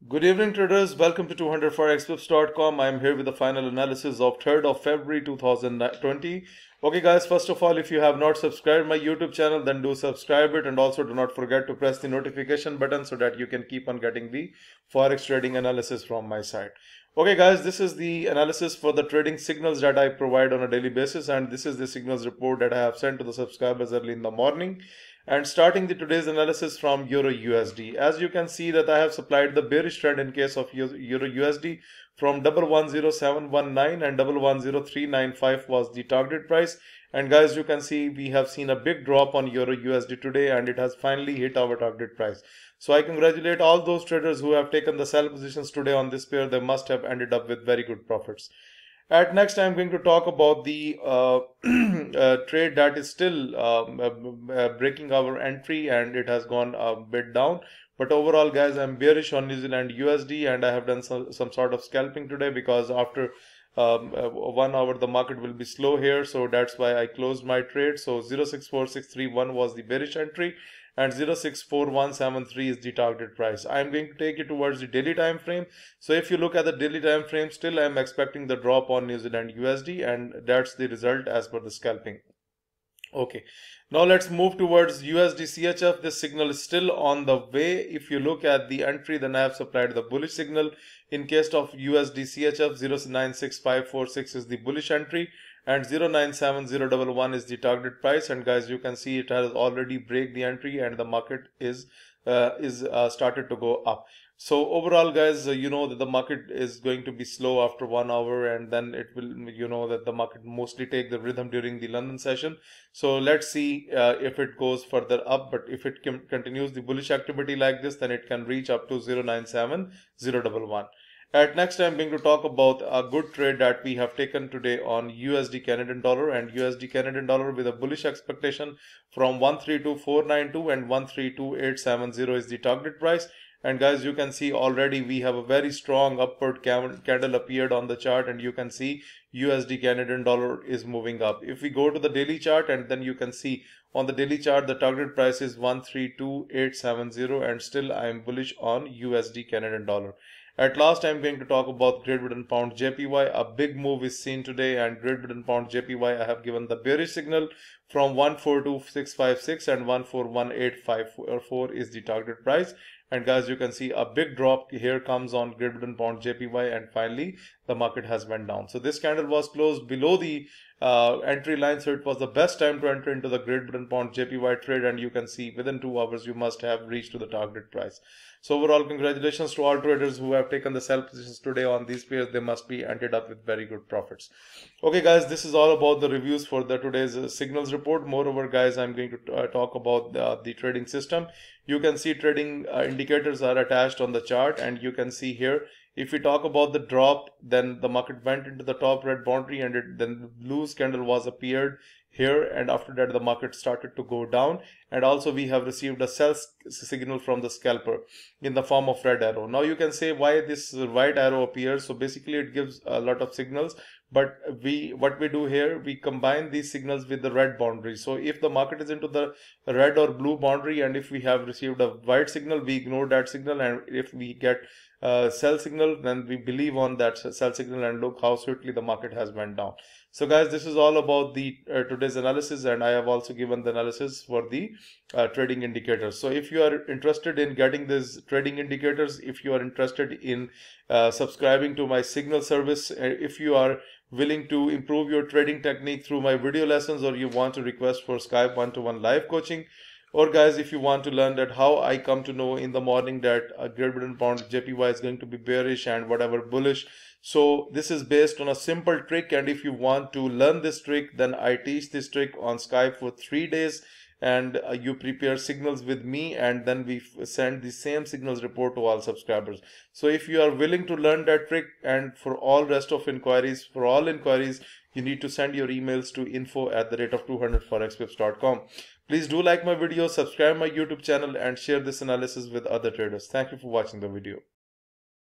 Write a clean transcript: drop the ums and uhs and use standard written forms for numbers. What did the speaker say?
Good evening traders, welcome to 200forexpips.com. I am here with the final analysis of 3rd of February 2020. Okay guys, first of all, if you have not subscribed my YouTube channel, then do subscribe it, and also do not forget to press the notification button so that you can keep on getting the Forex trading analysis from my side. Okay guys, this is the analysis for the trading signals that I provide on a daily basis, and this is the signals report that I have sent to the subscribers early in the morning. And starting the today's analysis from Euro USD, as you can see that I have supplied the bearish trend in case of Euro USD from 110719 and 110395 was the target price. And guys, you can see we have seen a big drop on Euro USD today, and it has finally hit our target price. So I congratulate all those traders who have taken the sell positions today on this pair. They must have ended up with very good profits. At next, I'm going to talk about the trade that is still breaking our entry, and it has gone a bit down. But overall, guys, I'm bearish on New Zealand USD, and I have done some sort of scalping today because after 1 hour the market will be slow here, so that's why I closed my trade. So 064631 was the bearish entry, and 064173 is the target price. I am going to take it towards the daily time frame. So if you look at the daily time frame, still I am expecting the drop on New Zealand USD, and that's the result as per the scalping. Okay, now let's move towards USDCHF. This signal is still on the way. If you look at the entry, then I have supplied the bullish signal. In case of USDCHF, 096546 is the bullish entry, and 097011 is the target price. And guys, you can see it has already break the entry, and the market is started to go up. So overall, guys, you know that the market is going to be slow after 1 hour, and then it will, you know, that the market mostly take the rhythm during the London session. So let's see if it goes further up. But if it continues the bullish activity like this, then it can reach up to 097011. At next, I'm going to talk about a good trade that we have taken today on USD Canadian dollar and USD Canadian dollar with a bullish expectation from 132492 and 132870 is the target price. And guys, you can see already we have a very strong upward candle appeared on the chart, and you can see USD Canadian dollar is moving up. If we go to the daily chart, and then you can see on the daily chart the target price is 132870, and still I am bullish on USD Canadian dollar. At last, I'm going to talk about Great Britain Pound JPY. A big move is seen today, and Great Britain Pound JPY, I have given the bearish signal from 142656 and 141854 is the target price. And guys, you can see a big drop here comes on Great Britain Pound JPY, and finally the market has went down. So this candle was closed below the entry line, so it was the best time to enter into the Great Britain Pound JPY trade, and you can see within 2 hours you must have reached to the target price. So overall, congratulations to all traders who have taken the sell positions today on these pairs. They must be ended up with very good profits. Okay guys, this is all about the reviews for the today's signals report. Moreover guys, I'm going to talk about the trading system. You can see trading indicators are attached on the chart, and you can see here if we talk about the drop, then the market went into the top red boundary, and then the blues candle was appeared here, and after that the market started to go down. And also we have received a sell signal from the scalper in the form of red arrow. Now you can say why this white arrow appears. So basically it gives a lot of signals, but what we do here, we combine these signals with the red boundary. So if the market is into the red or blue boundary, and if we have received a white signal, we ignore that signal, and if we get sell signal, then we believe on that sell signal, and look how swiftly the market has went down. So guys, this is all about the today's analysis, and I have also given the analysis for the trading indicators. So if you are interested in getting these trading indicators, if you are interested in subscribing to my signal service, if you are willing to improve your trading technique through my video lessons, or you want to request for Skype one-to-one live coaching, or guys, if you want to learn that how I come to know in the morning that Great Britain Pound JPY is going to be bearish and whatever bullish. So this is based on a simple trick, and if you want to learn this trick, then I teach this trick on Skype for 3 days, and you prepare signals with me, and then we send the same signals report to all subscribers. So if you are willing to learn that trick, and for all rest of inquiries, for all inquiries, you need to send your emails to info@200forexpips.com. Please do like my video, subscribe my YouTube channel, and share this analysis with other traders. Thank you for watching the video.